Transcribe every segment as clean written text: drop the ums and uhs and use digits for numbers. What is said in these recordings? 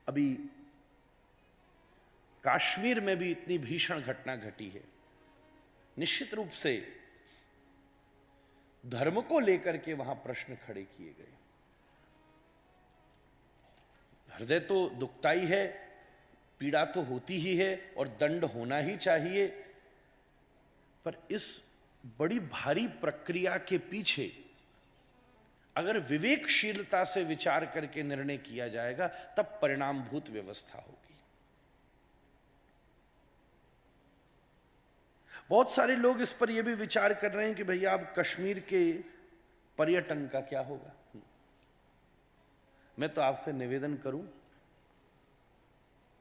अभी कश्मीर में भी इतनी भीषण घटना घटी है, निश्चित रूप से धर्म को लेकर के वहां प्रश्न खड़े किए गए। हृदय तो दुखता ही है, पीड़ा तो होती ही है और दंड होना ही चाहिए, पर इस बड़ी भारी प्रक्रिया के पीछे अगर विवेकशीलता से विचार करके निर्णय किया जाएगा तब परिणामभूत व्यवस्था होगी। बहुत सारे लोग इस पर यह भी विचार कर रहे हैं कि भैया अब कश्मीर के पर्यटन का क्या होगा। मैं तो आपसे निवेदन करूं,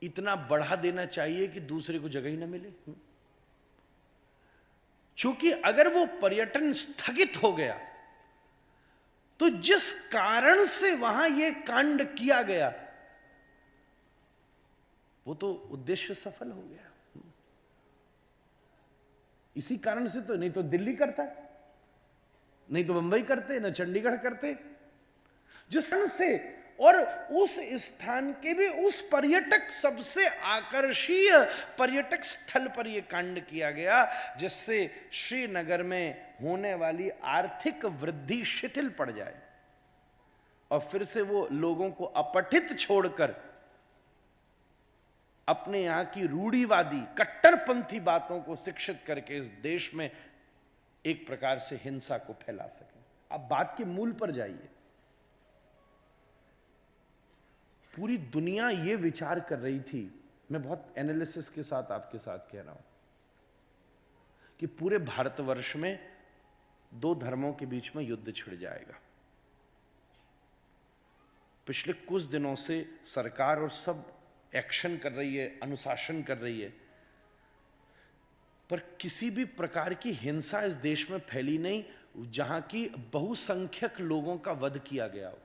इतना बढ़ा देना चाहिए कि दूसरे को जगह ही ना मिले। क्योंकि अगर वो पर्यटन स्थगित हो गया तो जिस कारण से वहां यह कांड किया गया वो तो उद्देश्य सफल हो गया। इसी कारण से तो, नहीं तो दिल्ली करता, नहीं तो मुंबई करते, ना चंडीगढ़ करते। जिस कारण से और उस स्थान के भी उस पर्यटक सबसे आकर्षीय पर्यटक स्थल पर यह कांड किया गया, जिससे श्रीनगर में होने वाली आर्थिक वृद्धि शिथिल पड़ जाए और फिर से वो लोगों को अपठित छोड़कर अपने यहां की रूढ़िवादी कट्टरपंथी बातों को शिक्षित करके इस देश में एक प्रकार से हिंसा को फैला सके। अब बात के मूल पर जाइए। पूरी दुनिया ये विचार कर रही थी, मैं बहुत एनालिसिस के साथ आपके साथ कह रहा हूं, कि पूरे भारतवर्ष में दो धर्मों के बीच में युद्ध छिड़ जाएगा। पिछले कुछ दिनों से सरकार और सब एक्शन कर रही है, अनुशासन कर रही है, पर किसी भी प्रकार की हिंसा इस देश में फैली नहीं जहां की बहुसंख्यक लोगों का वध किया गया हो।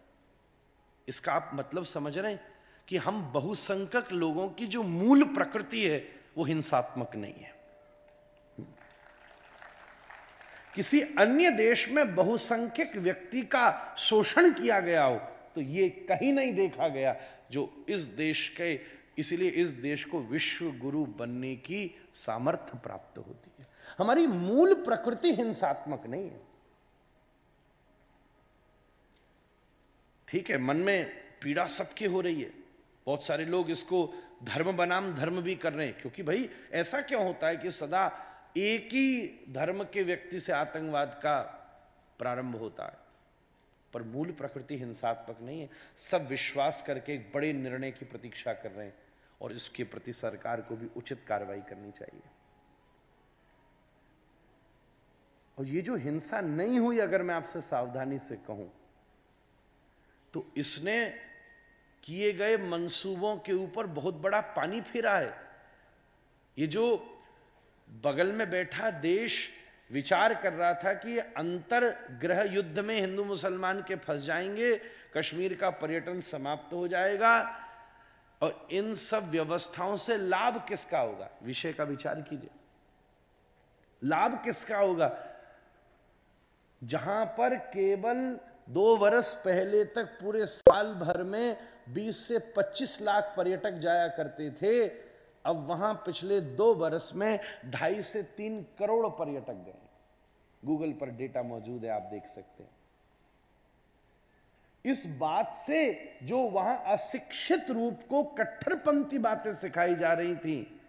इसका आप मतलब समझ रहे हैं कि हम बहुसंख्यक लोगों की जो मूल प्रकृति है वो हिंसात्मक नहीं है। किसी अन्य देश में बहुसंख्यक व्यक्ति का शोषण किया गया हो तो ये कहीं नहीं देखा गया जो इस देश के, इसलिए इस देश को विश्व गुरु बनने की सामर्थ्य प्राप्त होती है। हमारी मूल प्रकृति हिंसात्मक नहीं है। ठीक है, मन में पीड़ा सबके हो रही है, बहुत सारे लोग इसको धर्म बनाम धर्म भी कर रहे हैं, क्योंकि भाई ऐसा क्यों होता है कि सदा एक ही धर्म के व्यक्ति से आतंकवाद का प्रारंभ होता है, पर मूल प्रकृति हिंसात्मक नहीं है। सब विश्वास करके एक बड़े निर्णय की प्रतीक्षा कर रहे हैं और इसके प्रति सरकार को भी उचित कार्रवाई करनी चाहिए। और ये जो हिंसा नहीं हुई, अगर मैं आपसे सावधानी से कहूं तो इसने किए गए मंसूबों के ऊपर बहुत बड़ा पानी फेरा है। ये जो बगल में बैठा देश विचार कर रहा था कि अंतर्ग्रह युद्ध में हिंदू मुसलमान के फंस जाएंगे, कश्मीर का पर्यटन समाप्त हो जाएगा, और इन सब व्यवस्थाओं से लाभ किसका होगा, विषय का विचार कीजिए। लाभ किसका होगा? जहां पर केवल 2 वर्ष पहले तक पूरे साल भर में 20 से 25 लाख पर्यटक जाया करते थे, अब वहां पिछले 2 वर्ष में 2.5 से 3 करोड़ पर्यटक गए। गूगल पर डेटा मौजूद है, आप देख सकते हैं। इस बात से जो वहां अशिक्षित रूप को कट्टरपंथी बातें सिखाई जा रही थी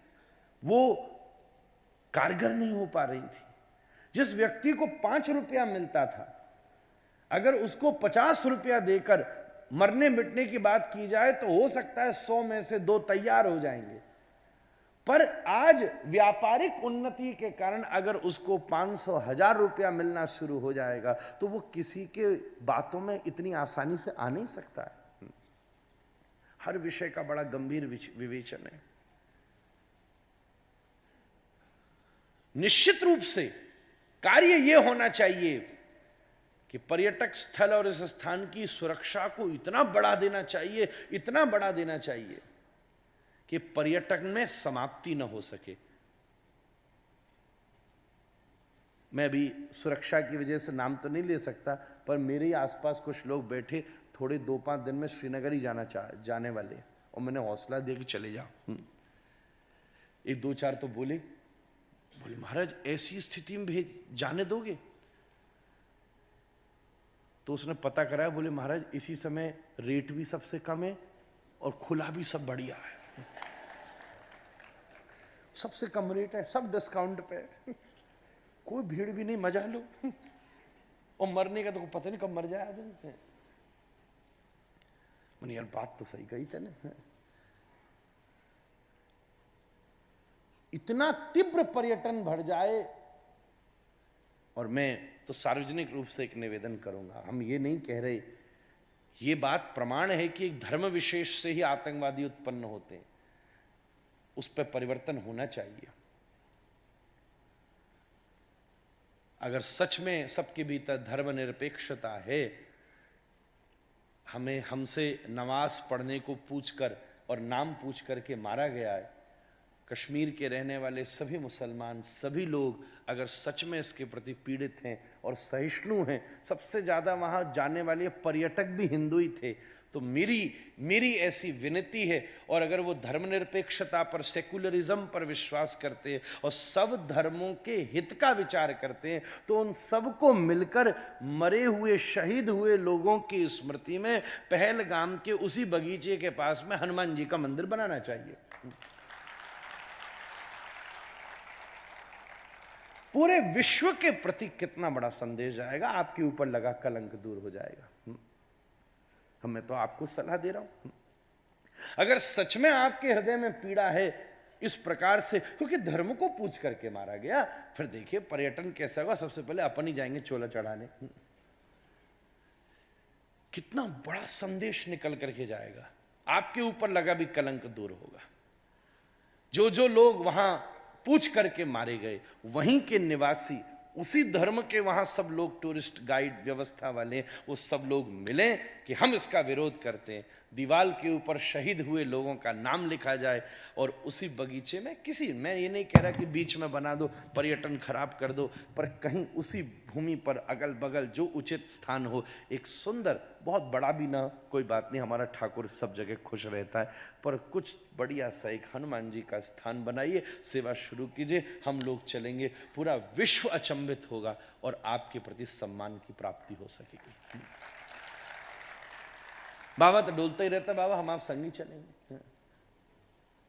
वो कारगर नहीं हो पा रही थी। जिस व्यक्ति को 5 रुपया मिलता था, अगर उसको 50 रुपया देकर मरने मिटने की बात की जाए तो हो सकता है 100 में से 2 तैयार हो जाएंगे, पर आज व्यापारिक उन्नति के कारण अगर उसको 500, 1000 रुपया मिलना शुरू हो जाएगा तो वो किसी के बातों में इतनी आसानी से आ नहीं सकता है। हर विषय का बड़ा गंभीर विवेचन है। निश्चित रूप से कार्य यह होना चाहिए कि पर्यटक स्थल और इस स्थान की सुरक्षा को इतना बढ़ा देना चाहिए, इतना बढ़ा देना चाहिए कि पर्यटन में समाप्ति न हो सके। मैं अभी सुरक्षा की वजह से नाम तो नहीं ले सकता, पर मेरे ही आसपास कुछ लोग बैठे, थोड़े 2-5 दिन में श्रीनगर ही जाने वाले, और मैंने हौसला दे के चले जाओ। एक दो चार तो बोले महाराज ऐसी स्थिति में भेज जाने दोगे? तो उसने पता कराया, बोले महाराज इसी समय रेट भी सबसे कम है और खुला भी सब बढ़िया है, सबसे कम रेट है, सब डिस्काउंट पे, कोई भीड़ भी नहीं, मजा लो। और मरने का तो पता नहीं कब मर जाए आदमी। मैंने यार बात तो सही कही तूने। इतना तीव्र पर्यटन बढ़ जाए, और मैं तो सार्वजनिक रूप से एक निवेदन करूंगा, हम ये नहीं कह रहे, ये बात प्रमाण है कि एक धर्म विशेष से ही आतंकवादी उत्पन्न होते हैं, उस पर परिवर्तन होना चाहिए। अगर सच में सबके भीतर धर्मनिरपेक्षता है, हमें हमसे नमाज पढ़ने को पूछकर और नाम पूछ करके मारा गया है, कश्मीर के रहने वाले सभी मुसलमान, सभी लोग अगर सच में इसके प्रति पीड़ित हैं और सहिष्णु हैं, सबसे ज़्यादा वहाँ जाने वाले पर्यटक भी हिंदू ही थे, तो मेरी ऐसी विनती है, और अगर वो धर्मनिरपेक्षता पर, सेकुलरिज्म पर विश्वास करते हैं और सब धर्मों के हित का विचार करते हैं, तो उन सबको मिलकर मरे हुए, शहीद हुए लोगों की स्मृति में पहलगाम के उसी बगीचे के पास में हनुमान जी का मंदिर बनाना चाहिए। पूरे विश्व के प्रति कितना बड़ा संदेश जाएगा, आपके ऊपर लगा कलंक दूर हो जाएगा। मैं तो आपको सलाह दे रहा हूं, अगर सच में आपके हृदय में पीड़ा है इस प्रकार से, क्योंकि धर्म को पूछ करके मारा गया, फिर देखिए पर्यटन कैसा होगा, सबसे पहले अपन ही जाएंगे चोला चढ़ाने, कितना बड़ा संदेश निकल करके जाएगा, आपके ऊपर लगा भी कलंक दूर होगा। जो जो लोग वहां पूछ करके मारे गए, वहीं के निवासी, उसी धर्म के वहां सब लोग, टूरिस्ट गाइड व्यवस्था वाले, वो सब लोग मिले कि हम इसका विरोध करते हैं, दीवार के ऊपर शहीद हुए लोगों का नाम लिखा जाए, और उसी बगीचे में मैं ये नहीं कह रहा कि बीच में बना दो, पर्यटन खराब कर दो, पर कहीं उसी भूमि पर अगल बगल जो उचित स्थान हो, एक सुंदर, बहुत बड़ा भी ना, कोई बात नहीं, हमारा ठाकुर सब जगह खुश रहता है, पर कुछ बढ़िया सा एक हनुमान जी का स्थान बनाइए, सेवा शुरू कीजिए, हम लोग चलेंगे, पूरा विश्व अचंभित होगा और आपके प्रति सम्मान की प्राप्ति हो सकेगी। बाबा तो डोलता ही रहता, बाबा हम आप संग ही चलेंगे,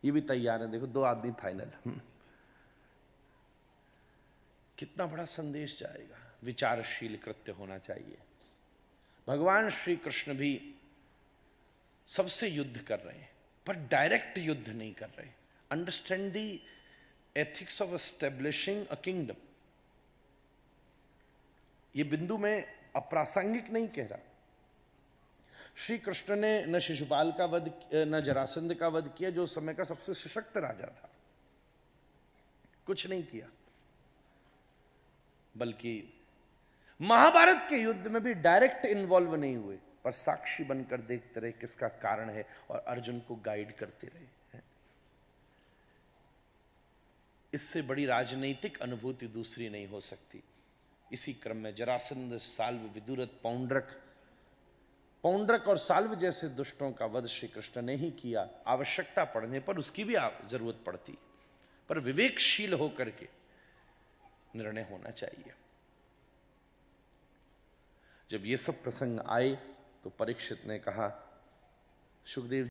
ये भी तैयार है, देखो 2 आदमी फाइनल। कितना बड़ा संदेश जाएगा, विचारशील कृत्य होना चाहिए। भगवान श्री कृष्ण भी सबसे युद्ध कर रहे हैं, पर डायरेक्ट युद्ध नहीं कर रहे। Understand the ethics of establishing a kingdom. ये बिंदु में अप्रासंगिक नहीं कह रहा। श्री कृष्ण ने न शिशुपाल का वध, न जरासंध का वध किया, जो उस समय का सबसे सशक्त राजा था, कुछ नहीं किया, बल्कि महाभारत के युद्ध में भी डायरेक्ट इन्वॉल्व नहीं हुए, पर साक्षी बनकर देखते रहे किसका कारण है, और अर्जुन को गाइड करते रहे। इससे बड़ी राजनीतिक अनुभूति दूसरी नहीं हो सकती। इसी क्रम में जरासंध, साल्व, विदुरथ, पौंड्रक और साल्व जैसे दुष्टों का वध श्री कृष्ण ने ही किया। आवश्यकता पड़ने पर उसकी भी जरूरत पड़ती, पर विवेकशील होकर के निर्णय होना चाहिए। जब ये सब प्रसंग आए तो परीक्षित ने कहा, सुखदेव